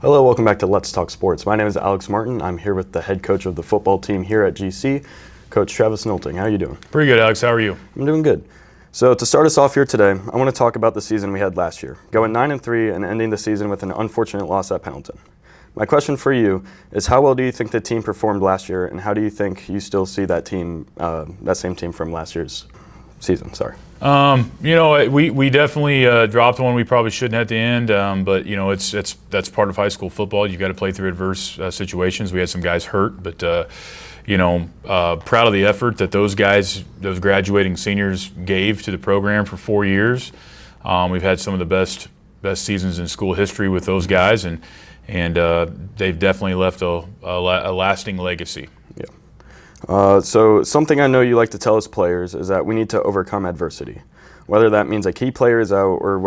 Hello, welcome back to Let's Talk Sports. My name is Alex Martin. I'm here with the head coach of the football team here at GC, Coach Travis Nolting. How are you doing? Pretty good, Alex. How are you? I'm doing good. So to start us off here today, I want to talk about the season we had last year, going 9-3 and ending the season with an unfortunate loss at Pendleton. My question for you is, how well do you think the team performed last year, and how do you think you still see that team, that same team from last year's season? We definitely dropped one we probably shouldn't at the end, but that's part of high school football. You got to play through adverse situations. We had some guys hurt, but proud of the effort that those guys, those graduating seniors, gave to the program for 4 years. We've had some of the best seasons in school history with those guys, and they've definitely left a lasting legacy. So something I know you like to tell us players is that we need to overcome adversity, whether that means a key player is out or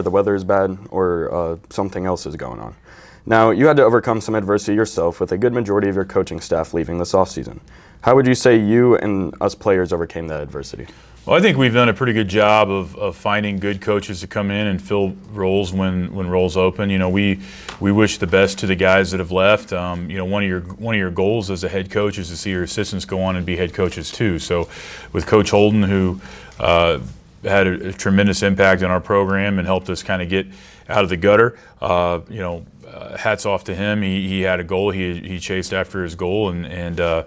the weather is bad or something else is going on. Now, you had to overcome some adversity yourself with a good majority of your coaching staff leaving this offseason. How would you say you and us players overcame that adversity? Well, I think we've done a pretty good job of finding good coaches to come in and fill roles when roles open. We wish the best to the guys that have left. One of your goals as a head coach is to see your assistants go on and be head coaches too. So, with Coach Holden, who had a tremendous impact on our program and helped us kind of get out of the gutter, hats off to him. He had a goal. He chased after his goal and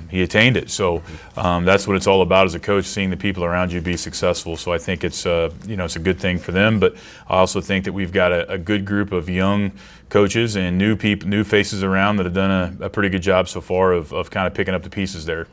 he attained it. So that's what it's all about as a coach, seeing the people around you be successful. So I think it's it's a good thing for them. But I also think that we've got a good group of young coaches and new faces around that have done a pretty good job so far of kind of picking up the pieces there.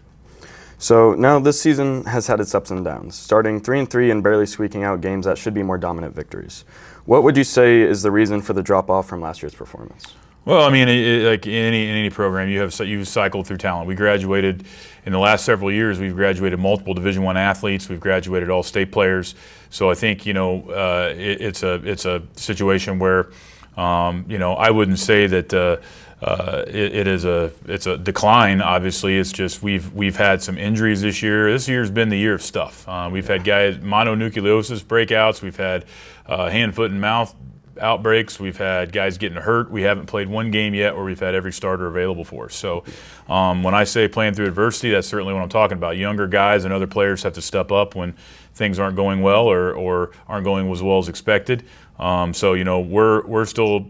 So now this season has had its ups and downs, starting 3-3 and barely squeaking out games that should be more dominant victories. What would you say is the reason for the drop-off from last year's performance? Well, I mean, like in any program, you've cycled through talent. We graduated in the last several years. We've graduated multiple Division I athletes. We've graduated all state players. So I think it's a situation where I wouldn't say that it's a decline. Obviously, it's just we've had some injuries this year. This year's been the year of stuff. We've had guys mononucleosis breakouts. We've had hand, foot, and mouth outbreaks. We've had guys getting hurt. We haven't played one game yet where we've had every starter available for us. So when I say playing through adversity, that's certainly what I'm talking about. Younger guys and other players have to step up when things aren't going well or aren't going as well as expected. We're still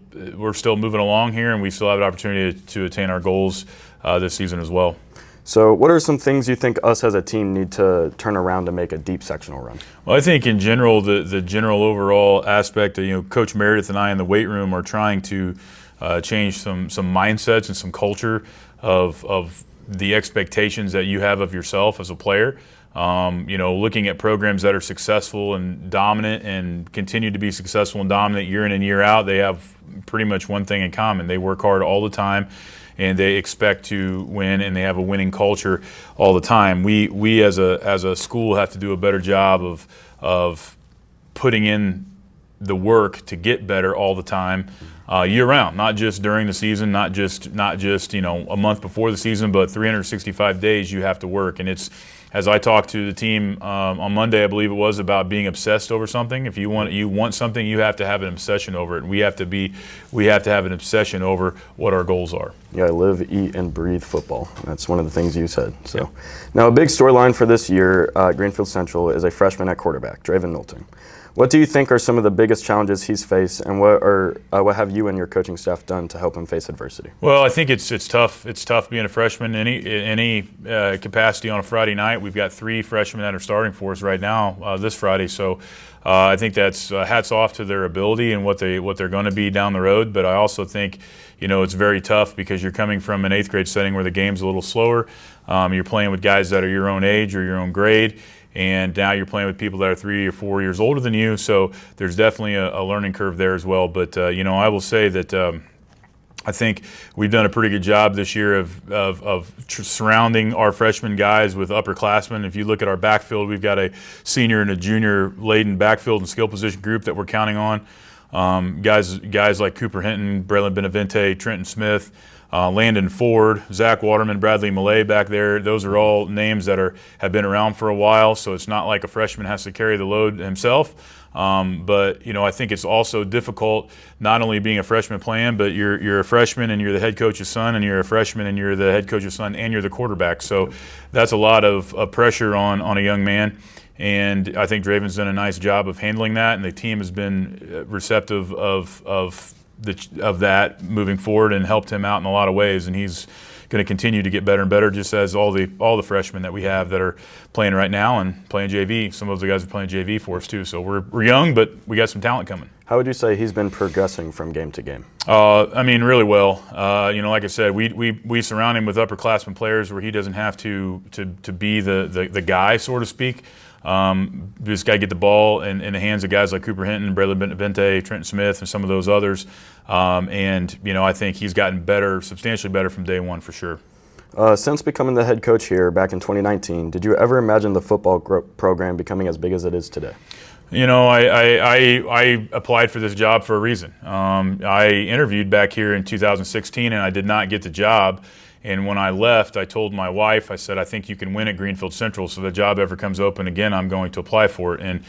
moving along here, and we still have an opportunity to attain our goals this season as well. So what are some things you think us as a team need to turn around to make a deep sectional run? Well, I think in general, the general overall aspect of, Coach Meredith and I in the weight room are trying to change some mindsets and some culture of the expectations that you have of yourself as a player. Looking at programs that are successful and dominant and continue to be successful and dominant year in and year out, they have pretty much one thing in common. They work hard all the time, and they expect to win, and they have a winning culture all the time. We as a school have to do a better job of putting in the work to get better all the time, year round, not just during the season, not just a month before the season, but 365 days you have to work. And it's, as I talked to the team on Monday, I believe it was, about being obsessed over something. If you want something, you have to have an obsession over it. And we have to have an obsession over what our goals are. Yeah, I live, eat, and breathe football. That's one of the things you said. So, Now a big storyline for this year, Greenfield-Central, is a freshman at quarterback, Travis Nolting. What do you think are some of the biggest challenges he's faced, and what have you and your coaching staff done to help him face adversity? Well, I think it's tough. It's tough being a freshman in any capacity on a Friday night. We've got 3 freshmen that are starting for us right now this Friday. So I think that's hats off to their ability and what they're going to be down the road. But I also think it's very tough because you're coming from an 8th grade setting where the game's a little slower. You're playing with guys that are your own age or your own grade. And now you're playing with people that are 3 or 4 years older than you, so there's definitely a learning curve there as well. But I will say that I think we've done a pretty good job this year of surrounding our freshman guys with upperclassmen. If you look at our backfield, we've got a senior and a junior laden backfield and skill position group that we're counting on. Guys like Cooper Hinton, Braylon Benavente, Trenton Smith, Landon Ford, Zach Waterman, Bradley Millay back there. Those are all names that have been around for a while, so it's not like a freshman has to carry the load himself. But I think it's also difficult not only being a freshman playing, but you're a freshman and you're the head coach's son, and you're a freshman and you're the head coach's son, and you're the quarterback. So that's a lot of pressure on a young man. And I think Draven's done a nice job of handling that, and the team has been receptive of that moving forward and helped him out in a lot of ways. And he's going to continue to get better and better, just as all the freshmen that we have that are playing right now and playing JV. Some of those guys are playing JV for us too. So we're young, but we got some talent coming. How would you say he's been progressing from game to game? Really well. Like I said, we surround him with upperclassmen players where he doesn't have to be the guy, so to speak. Just got to get the ball in the hands of guys like Cooper Hinton, Braylon Benavente, Trenton Smith, and some of those others. I think he's gotten better, substantially better from day one for sure. Since becoming the head coach here back in 2019, did you ever imagine the football program becoming as big as it is today? I applied for this job for a reason. I interviewed back here in 2016, and I did not get the job. And when I left, I told my wife, I said, I think you can win at Greenfield-Central, so the job ever comes open again, I'm going to apply for it. And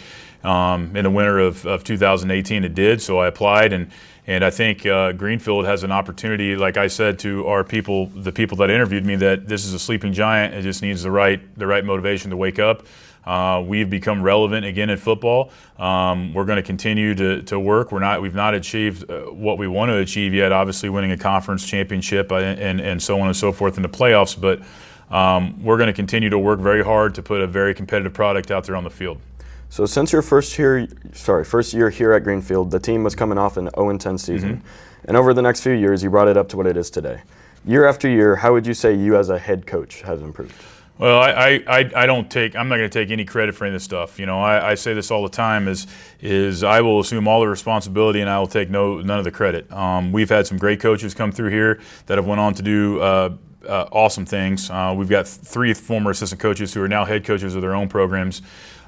in the winter of 2018, it did, so I applied. And I think Greenfield has an opportunity, like I said to the people that interviewed me, that this is a sleeping giant. It just needs the right motivation to wake up. We've become relevant again in football. We're going to continue to work. We've not achieved what we want to achieve yet. Obviously, winning a conference championship and so on and so forth in the playoffs. But we're going to continue to work very hard to put a very competitive product out there on the field. So since your first year here at Greenfield, the team was coming off an 0-10 season, and over the next few years, you brought it up to what it is today. Year after year, how would you say you as a head coach has improved? Well, I'm not going to take any credit for any of this stuff. I say this all the time is I will assume all the responsibility and I will take none of the credit. We've had some great coaches come through here that have went on to do awesome things. We've got 3 former assistant coaches who are now head coaches of their own programs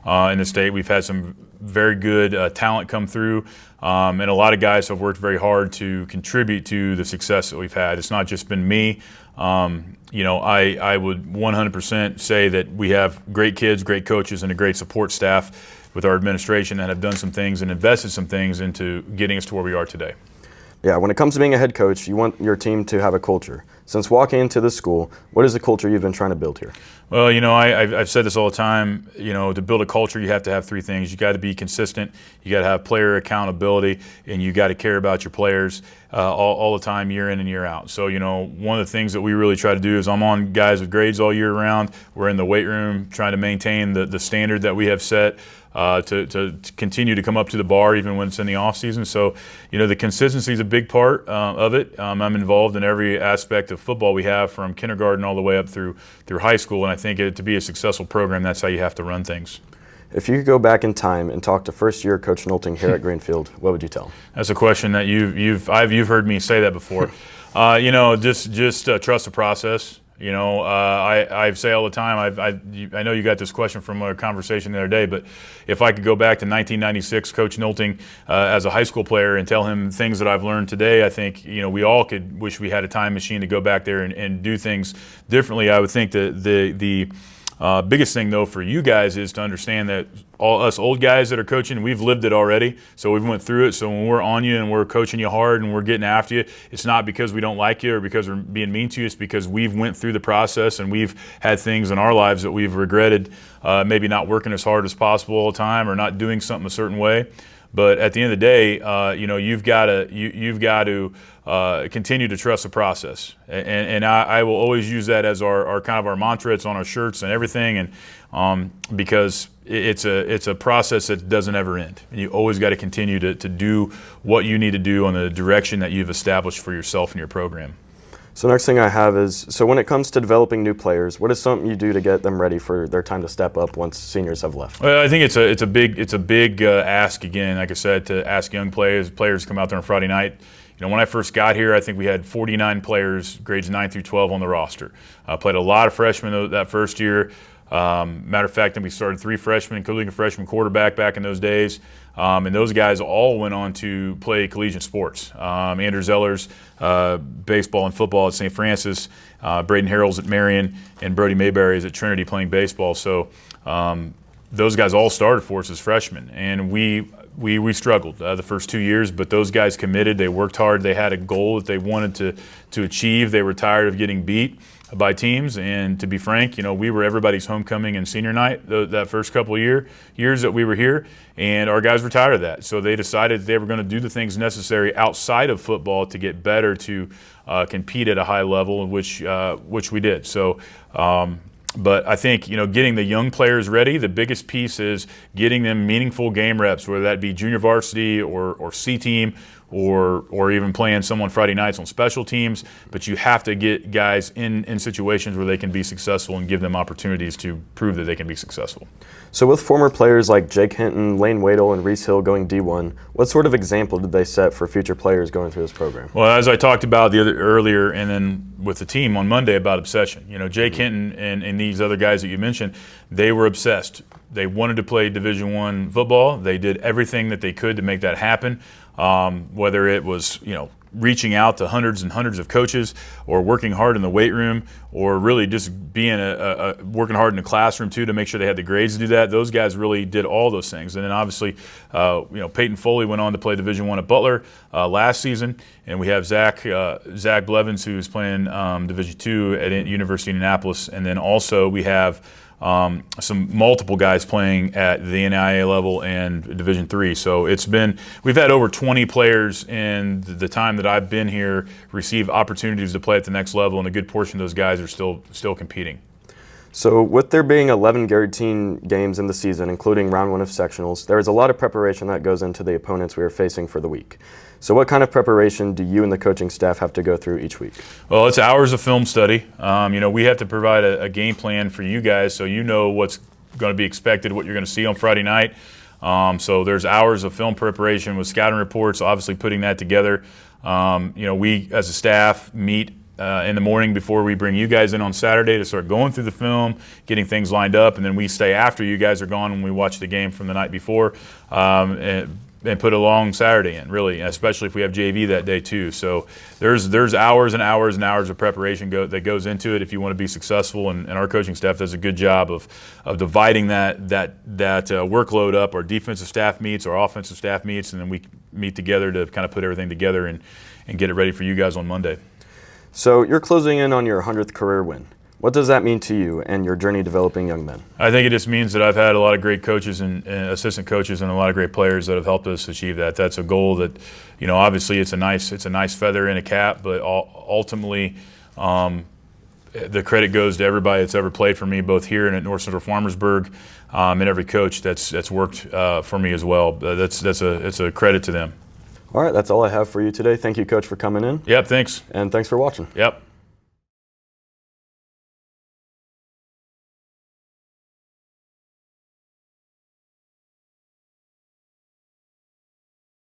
in the state. We've had some very good talent come through, and a lot of guys have worked very hard to contribute to the success that we've had. It's not just been me. I would 100% say that we have great kids, great coaches, and a great support staff with our administration that have done some things and invested some things into getting us to where we are today. Yeah, when it comes to being a head coach, you want your team to have a culture. Since walking into this school, what is the culture you've been trying to build here? Well, I've said this all the time. To build a culture, you have to have 3 things. You got to be consistent. You got to have player accountability, and you got to care about your players all the time, year in and year out. So, one of the things that we really try to do is I'm on guys with grades all year round. We're in the weight room trying to maintain the standard that we have set. To continue to come up to the bar even when it's in the off season. So, the consistency is a big part of it. I'm involved in every aspect of football we have, from kindergarten all the way up through high school. And I think to be a successful program, that's how you have to run things. If you could go back in time and talk to first-year Coach Nolting here at Greenfield, what would you tell him? That's a question that you've heard me say that before. Just trust the process. I say all the time, I know you got this question from a conversation the other day, but if I could go back to 1996, Coach Nolting as a high school player and tell him things that I've learned today, I think, we all could wish we had a time machine to go back there and do things differently. I would think that the biggest thing, though, for you guys is to understand that all us old guys that are coaching, we've lived it already. So we've went through it. So when we're on you and we're coaching you hard and we're getting after you, it's not because we don't like you or because we're being mean to you. It's because we've went through the process and we've had things in our lives that we've regretted, maybe not working as hard as possible all the time or not doing something a certain way. But at the end of the day, you've got to continue to trust the process, and I will always use that as our kind of our mantra. It's on our shirts and everything, and because it's a process that doesn't ever end, and you always got to continue to do what you need to do on the direction that you've established for yourself and your program. So next thing I have is, so when it comes to developing new players, what is something you do to get them ready for their time to step up once seniors have left? Well, I think it's a big ask, again, like I said, to ask young players to come out there on Friday night. When I first got here, I think we had 49 players, grades 9 through 12 on the roster. Played a lot of freshmen that first year. Matter of fact, then we started 3 freshmen, including a freshman quarterback back in those days. And those guys all went on to play collegiate sports. Andrew Zeller's baseball and football at St. Francis, Braden Harrell's at Marion, and Brody Mayberry is at Trinity playing baseball. So those guys all started for us as freshmen, and we struggled the first 2 years, but those guys committed. They worked hard. They had a goal that they wanted to achieve. They were tired of getting beat by teams, and to be frank, we were everybody's homecoming and senior night that first couple of years that we were here, and our guys were tired of that. So they decided they were going to do the things necessary outside of football to get better, to compete at a high level, which we did. So. But I think, getting the young players ready, the biggest piece is getting them meaningful game reps, whether that be junior varsity or C team or even playing someone Friday nights on special teams. But you have to get guys in situations where they can be successful and give them opportunities to prove that they can be successful. So with former players like Jake Hinton, Lane Wadle, and Reese Hill going D1, what sort of example did they set for future players going through this program? Well, as I talked about earlier, and then with the team on Monday about obsession. Jake Hinton and these other guys that you mentioned, they were obsessed. They wanted to play Division I football. They did everything that they could to make that happen, whether it was, reaching out to hundreds and hundreds of coaches, or working hard in the weight room, or really just being working hard in the classroom too to make sure they had the grades to do that. Those guys really did all those things. And then obviously, Peyton Foley went on to play Division I at Butler last season, and we have Zach Blevins, who's playing Division II at University of Indianapolis, and then also we have some multiple guys playing at the NAIA level and Division III. So we've had over 20 players in the time that I've been here receive opportunities to play at the next level, and a good portion of those guys are still competing. So with there being 11 guaranteed games in the season, including round 1 of sectionals, there is a lot of preparation that goes into the opponents we are facing for the week. So what kind of preparation do you and the coaching staff have to go through each week? Well, it's hours of film study. We have to provide a game plan for you guys so you know what's going to be expected, what you're going to see on Friday night. So there's hours of film preparation with scouting reports, obviously putting that together. We as a staff meet in the morning before we bring you guys in on Saturday to start going through the film, getting things lined up, and then we stay after you guys are gone when we watch the game from the night before, and put a long Saturday in, really, especially if we have JV that day too. So there's hours and hours and hours of preparation that goes into it if you want to be successful, and our coaching staff does a good job of dividing that workload up. Our defensive staff meets, our offensive staff meets, and then we meet together to kind of put everything together and get it ready for you guys on Monday. So you're closing in on your 100th career win. What does that mean to you and your journey developing young men? I think it just means that I've had a lot of great coaches and assistant coaches and a lot of great players that have helped us achieve that. That's a goal that, obviously it's a nice feather in a cap, but ultimately the credit goes to everybody that's ever played for me, both here and at North Central Farmersburg, and every coach that's worked for me as well. It's a credit to them. All right, that's all I have for you today. Thank you, Coach, for coming in. Yep, thanks. And thanks for watching. Yep.